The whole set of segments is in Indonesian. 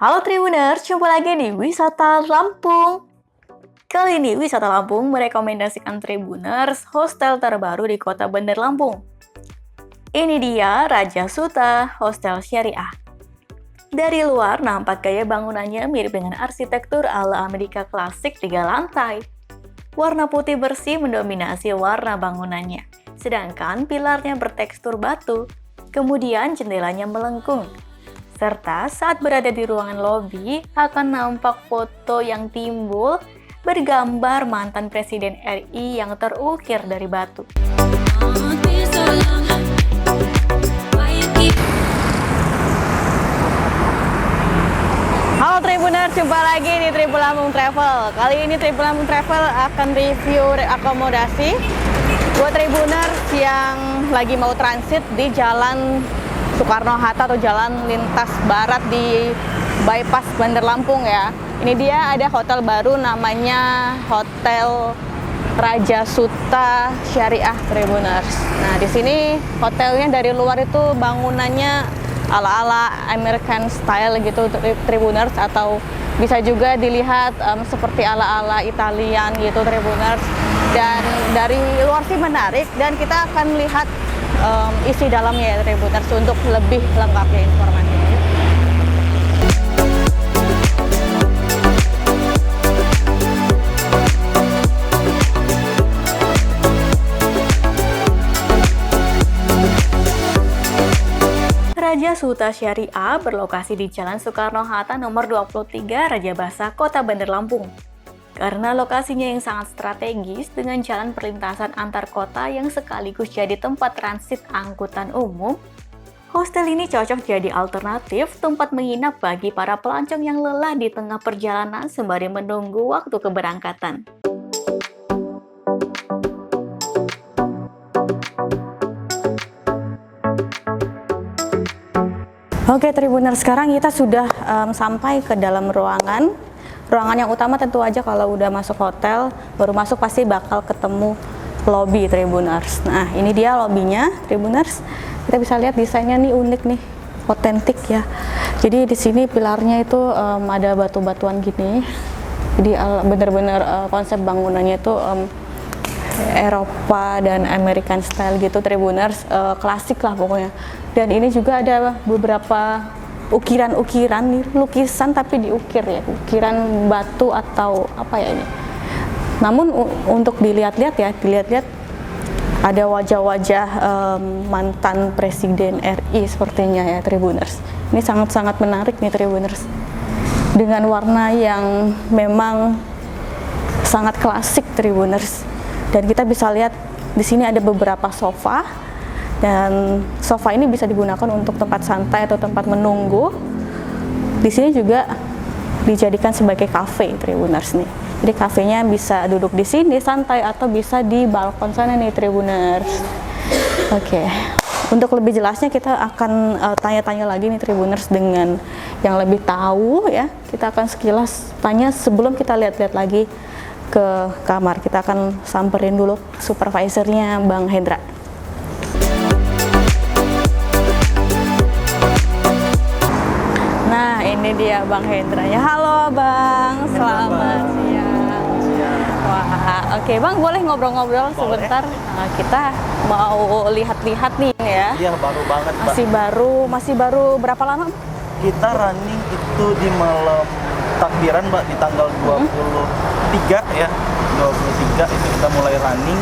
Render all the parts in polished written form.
Halo Tribuners, jumpa lagi di Wisata Lampung. Kali ini Wisata Lampung merekomendasikan Tribuners hostel terbaru di Kota Bandar Lampung. Ini dia Raja Suta Hostel Syariah. Dari luar nampak gaya bangunannya mirip dengan arsitektur ala Amerika klasik 3 lantai. Warna putih bersih mendominasi warna bangunannya, sedangkan pilarnya bertekstur batu. Kemudian jendelanya melengkung. Serta saat berada di ruangan lobi akan nampak foto yang timbul bergambar mantan Presiden RI yang terukir dari batu. Halo Tribuners, jumpa lagi di Tribun Lampung Travel. Kali ini Tribun Lampung Travel akan review akomodasi buat Tribuners yang lagi mau transit di Jalan Soekarno-Hatta atau jalan lintas barat di bypass Bandar Lampung ya. Ini dia ada hotel baru namanya Hotel Raja Suta Syariah Tribuners. Nah, di sini hotelnya dari luar itu bangunannya ala-ala American style gitu Tribuners, atau bisa juga dilihat seperti ala-ala Italian gitu Tribuners. Dan dari luar sih menarik, dan kita akan lihat isi dalamnya ya Tribuners untuk lebih lengkapnya informasinya. Raja Suta Syariah berlokasi di Jalan Soekarno-Hatta nomor 23 Rajabasa, Kota Bandar Lampung. Karena lokasinya yang sangat strategis dengan jalan perlintasan antar kota yang sekaligus jadi tempat transit angkutan umum, hostel ini cocok jadi alternatif tempat menginap bagi para pelancong yang lelah di tengah perjalanan sembari menunggu waktu keberangkatan. Oke Tribuners, sekarang kita sudah sampai ke dalam ruangan. Ruangan yang utama tentu aja kalau udah masuk hotel, baru masuk pasti bakal ketemu lobby Tribuners. Nah, ini dia lobbynya Tribuners. Kita bisa lihat desainnya nih unik nih, otentik ya. Jadi di sini pilarnya itu ada batu-batuan gini. Jadi bener-bener konsep bangunannya itu Eropa dan American style gitu Tribuners, klasik lah pokoknya. Dan ini juga ada beberapa ukiran-ukiran nih, lukisan tapi diukir ya, ukiran batu atau apa ya ini. Namun untuk dilihat-lihat ya, ada wajah-wajah mantan Presiden RI sepertinya ya Tribuners. Ini sangat-sangat menarik nih Tribuners, dengan warna yang memang sangat klasik Tribuners. Dan kita bisa lihat di sini ada beberapa sofa. Dan sofa ini bisa digunakan untuk tempat santai atau tempat menunggu. Di sini juga dijadikan sebagai cafe Tribuners nih. Jadi kafenya bisa duduk di sini santai atau bisa di balkon sana nih Tribuners. Oke. Untuk lebih jelasnya kita akan tanya-tanya lagi nih Tribuners dengan yang lebih tahu ya. Kita akan sekilas tanya sebelum kita lihat-lihat lagi ke kamar. Kita akan samperin dulu supervisornya Bang Hendra. Nah, ini dia Bang Hendra ya. Halo Bang, selamat siang. Wah, oke Bang, boleh ngobrol-ngobrol sebentar? Nah, kita mau lihat-lihat nih ya. Iya, baru banget Mbak. Masih baru berapa lama? Kita running itu di malam takbiran Mbak, di tanggal 23 ya. 23 itu kita mulai running.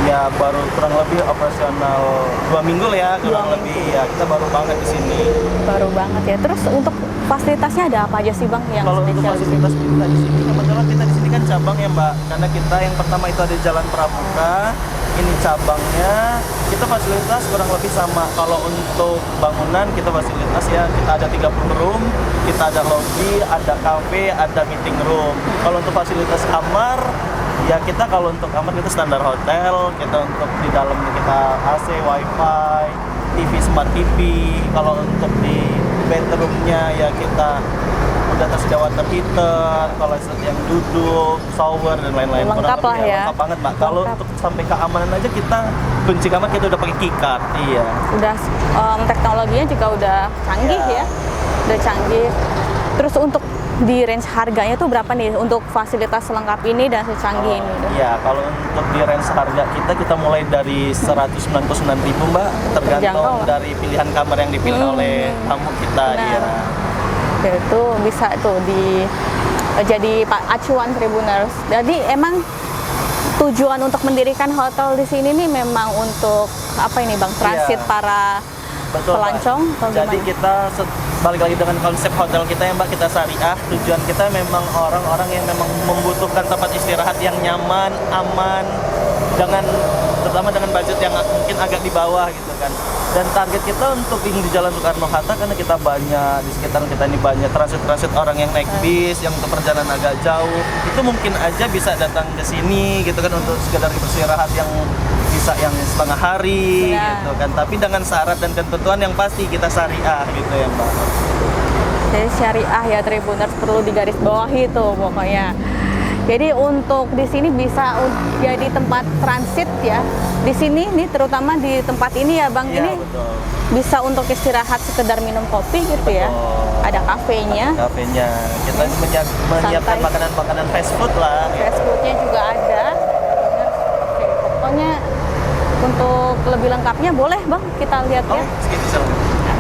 Ya baru kurang lebih operasional 2 minggu lah ya, kurang lebih ya, kita baru banget di sini. Baru banget ya. Terus untuk fasilitasnya ada apa aja sih Bang yang kalau untuk spesial? fasilitas kita di sini, kebetulan kita di sini kan cabang ya Mbak, karena kita yang pertama itu ada Jalan Pramuka, ini cabangnya. Kita fasilitas kurang lebih sama. Kalau untuk bangunan kita fasilitas ya, kita ada 30 room, kita ada lobby, ada cafe, ada meeting room. Kalau untuk fasilitas kamar, ya kita kalau untuk kamar kita standar hotel, kita untuk di dalam kita AC, wifi, TV, smart TV. Kalau untuk di bedroomnya ya kita udah tersedia water heater, toilet yang duduk, shower dan lain-lain. Lengkap Kurang lah lebih ya. Lengkap banget Mbak. Kalau Lengkap. untuk sampai keamanan aja kita kunci kamar kita udah pakai keycard. Iya. Udah teknologinya juga udah canggih Iya. ya. Udah canggih. Terus untuk di range harganya tuh berapa nih untuk fasilitas lengkap ini dan secanggih ini? Iya, kalau untuk di range harga kita mulai dari 199.000 Mbak, tergantung Terjangkau lah. dari pilihan kamar yang dipilih oleh tamu kita. Benar. Iya. Ya, itu bisa tuh jadi acuan Tribuners. Jadi emang tujuan untuk mendirikan hotel di sini nih memang untuk apa ini Bang? Transit Iya. para Betul, Mbak. pelancong atau Jadi gimana? kita balik lagi dengan konsep hotel kita ya Mbak, kita syariah. Tujuan kita memang orang-orang yang memang membutuhkan tempat istirahat yang nyaman, aman, terutama dengan budget yang mungkin agak di bawah gitu kan. Dan target kita untuk ini di Jalan Soekarno-Hatta karena kita banyak di sekitaran kita ini banyak transit orang yang naik bis, yang untuk perjalanan agak jauh. Itu mungkin aja bisa datang ke sini gitu kan untuk sekedar beristirahat yang bisa yang setengah hari Benar. gitu kan. Tapi dengan syarat dan ketentuan yang pasti kita syariah gitu ya Mbak. Jadi syariah ya Tribuners, perlu digarisbawahi itu pokoknya. Jadi untuk di sini bisa jadi tempat transit ya. Di sini nih terutama di tempat ini ya Bang, Iya, ini betul. bisa untuk istirahat sekedar minum kopi gitu ya. Betul. Ada kafenya, Kafenya. Kita menyiapkan Santai. makanan-makanan fast food lah. fast foodnya juga ada. Oke, pokoknya untuk lebih lengkapnya boleh Bang kita lihat Oh, ya. segitu silakan.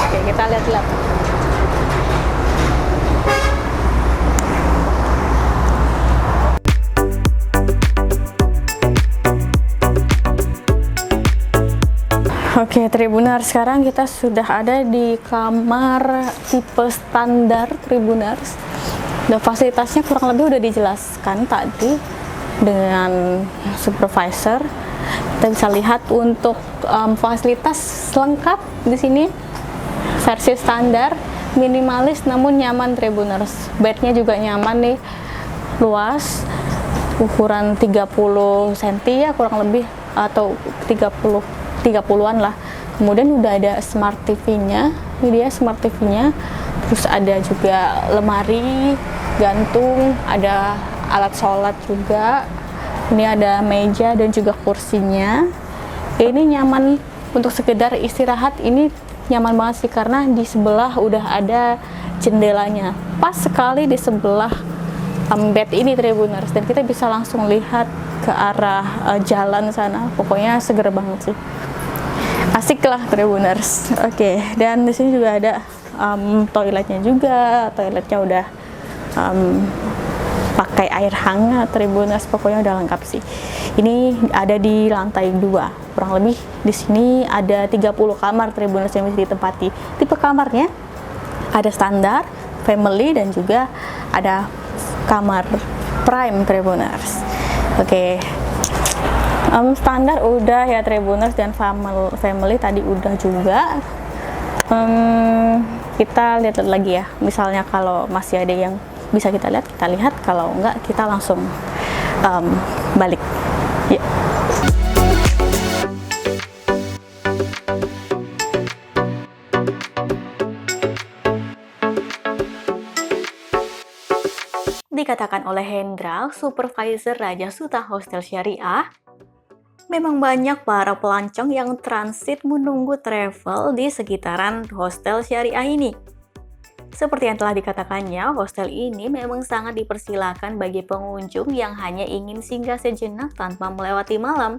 Oke, kita lihat-lihat. Oke, Tribuner, sekarang kita sudah ada di kamar tipe standar Tribuners. Dan fasilitasnya kurang lebih udah dijelaskan tadi dengan supervisor. Kita bisa lihat untuk fasilitas lengkap di sini. Versi standar, minimalis namun nyaman Tribuners. Bednya juga nyaman nih, luas, ukuran 30 cm ya kurang lebih, atau 30-an lah. Kemudian udah ada smart TV-nya, ini dia smart TV-nya. Terus ada juga lemari, gantung, ada alat sholat juga. Ini ada meja dan juga kursinya. Ini nyaman untuk sekedar istirahat, ini nyaman banget sih karena di sebelah udah ada jendelanya. Pas sekali di sebelah bed ini Tribuners, dan kita bisa langsung lihat ke arah jalan sana. Pokoknya seger banget sih. Asik lah Tribuners. Oke, dan di sini juga ada toiletnya juga. Toiletnya udah pakai air hangat Tribuners. Pokoknya udah lengkap sih. Ini ada di lantai 2. Kurang lebih di sini ada 30 kamar Tribuners yang bisa ditempati. Tipe kamarnya ada standar, family, dan juga ada kamar prime Tribuners. Oke. Standar udah ya Tribuners, dan family tadi udah juga. Kita lihat lagi ya, misalnya kalau masih ada yang bisa kita lihat, kalau enggak kita langsung balik ya. Dikatakan oleh Hendra, supervisor Raja Suta Hostel Syariah, memang banyak para pelancong yang transit menunggu travel di sekitaran hostel syariah ini. Seperti yang telah dikatakannya, hostel ini memang sangat dipersilakan bagi pengunjung yang hanya ingin singgah sejenak tanpa melewati malam.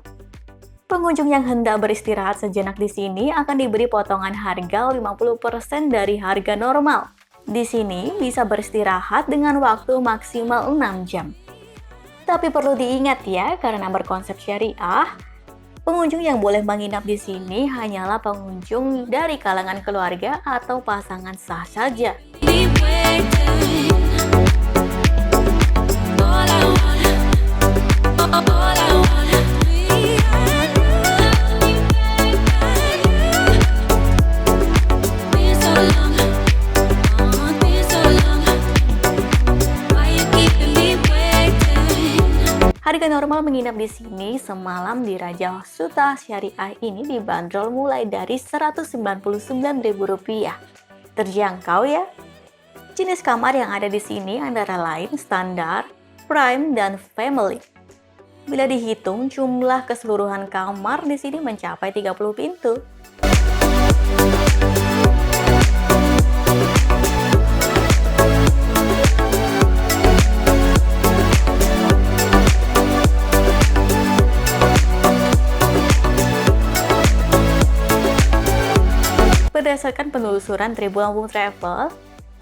Pengunjung yang hendak beristirahat sejenak di sini akan diberi potongan harga 50% dari harga normal. Di sini bisa beristirahat dengan waktu maksimal 6 jam. Tapi perlu diingat ya, karena berkonsep syariah, pengunjung yang boleh menginap di sini hanyalah pengunjung dari kalangan keluarga atau pasangan sah saja. Harga normal menginap di sini semalam di Raja Suta Syariah ini dibanderol mulai dari Rp199.000. Terjangkau ya? Jenis kamar yang ada di sini antara lain standar, prime, dan family. Bila dihitung, jumlah keseluruhan kamar di sini mencapai 30 pintu. Berdasarkan penelusuran Tribun Lampung Travel,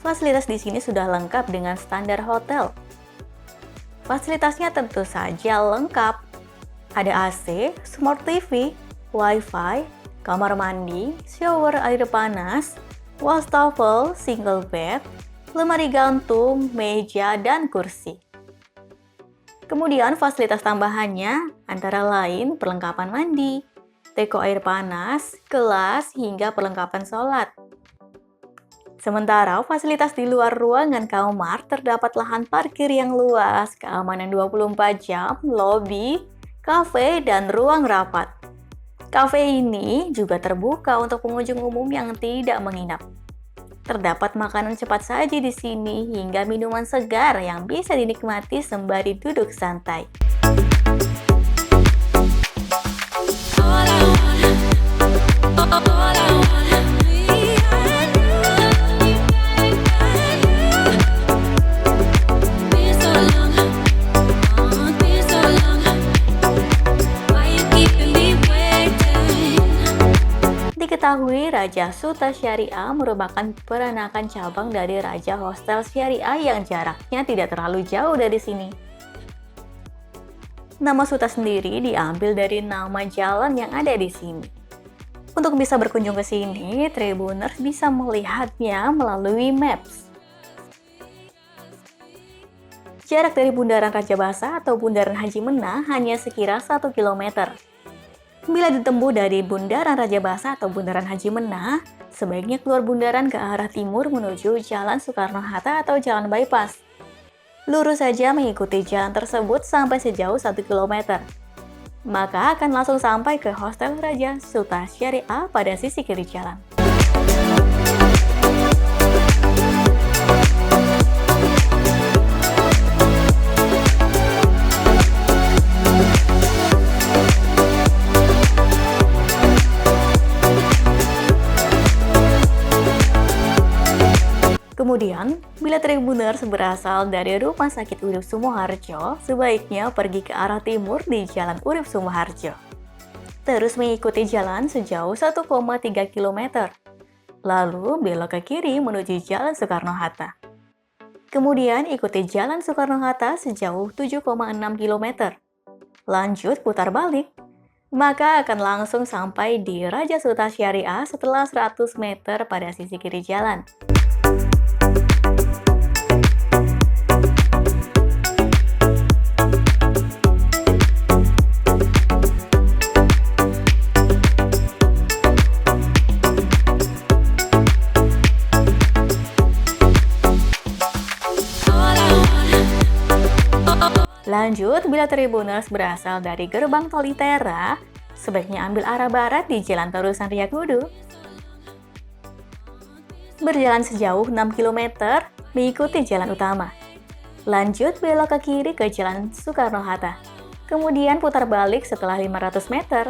fasilitas di sini sudah lengkap dengan standar hotel. Fasilitasnya tentu saja lengkap. Ada AC, Smart TV, Wi-Fi, kamar mandi, shower air panas, wastafel, single bed, lemari gantung, meja, dan kursi. Kemudian fasilitas tambahannya antara lain perlengkapan mandi, teko air panas, kelas, hingga perlengkapan sholat. Sementara fasilitas di luar ruangan kamar terdapat lahan parkir yang luas, keamanan 24 jam, lobi, kafe, dan ruang rapat. Kafe ini juga terbuka untuk pengunjung umum yang tidak menginap. Terdapat makanan cepat saji di sini hingga minuman segar yang bisa dinikmati sembari duduk santai. Diketahui Raja Suta Syariah merupakan peranakan cabang dari Raja Hostel Syariah yang jaraknya tidak terlalu jauh dari sini. Nama Suta sendiri diambil dari nama jalan yang ada di sini. Untuk bisa berkunjung ke sini, Tribuners bisa melihatnya melalui Maps. Jarak dari Bundaran Raja Basa atau Bundaran Haji Menah hanya sekira 1 km. Bila ditempuh dari Bundaran Raja Basa atau Bundaran Haji Menah, sebaiknya keluar bundaran ke arah timur menuju Jalan Soekarno-Hatta atau Jalan Bypass. Lurus saja mengikuti jalan tersebut sampai sejauh 1 km. Maka akan langsung sampai ke Hostel Raja Suta Syariah pada sisi kiri jalan. Kemudian, bila Tribuners berasal dari Rumah Sakit Urip Sumoharjo, sebaiknya pergi ke arah timur di Jalan Urip Sumoharjo. Terus mengikuti jalan sejauh 1,3 km. Lalu belok ke kiri menuju Jalan Soekarno-Hatta. Kemudian ikuti Jalan Soekarno-Hatta sejauh 7,6 km. Lanjut putar balik, maka akan langsung sampai di Raja Suta Syariah setelah 100 meter pada sisi kiri jalan. Lanjut, bila Tribuners berasal dari gerbang tol Itera, sebaiknya ambil arah barat di Jalan Terusan Riyakudu. Berjalan sejauh 6 km, mengikuti jalan utama. Lanjut, belok ke kiri ke Jalan Soekarno-Hatta. Kemudian putar balik setelah 500 meter.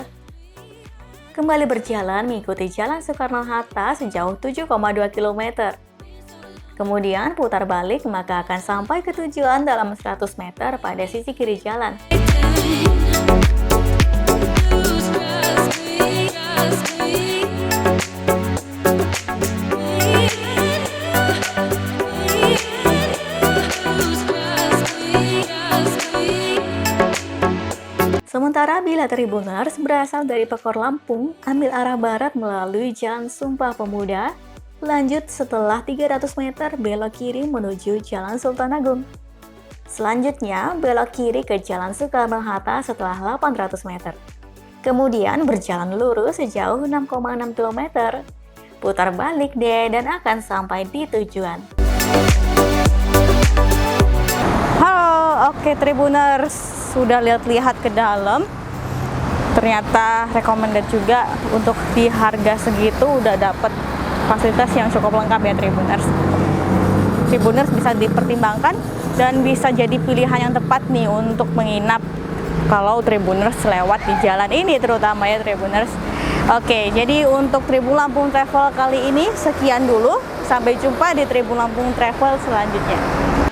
Kembali berjalan mengikuti Jalan Soekarno-Hatta sejauh 7,2 km. Kemudian putar balik maka akan sampai ke tujuan dalam 100 meter pada sisi kiri jalan. Sementara bila Tribuners berasal dari Pekor Lampung, ambil arah barat melalui Jalan Sumpah Pemuda. Lanjut setelah 300 meter belok kiri menuju Jalan Sultan Agung. Selanjutnya belok kiri ke Jalan Soekarno-Hatta setelah 800 meter. Kemudian berjalan lurus sejauh 6,6 km. Putar balik deh dan akan sampai di tujuan. Halo, oke Tribuners, sudah lihat-lihat ke dalam. Ternyata recommended juga untuk di harga segitu udah dapat fasilitas yang cukup lengkap ya Tribuners. Tribuners bisa dipertimbangkan dan bisa jadi pilihan yang tepat nih untuk menginap kalau Tribuners lewat di jalan ini terutama ya Tribuners. Oke, jadi untuk Tribun Lampung Travel kali ini sekian dulu. Sampai jumpa di Tribun Lampung Travel selanjutnya.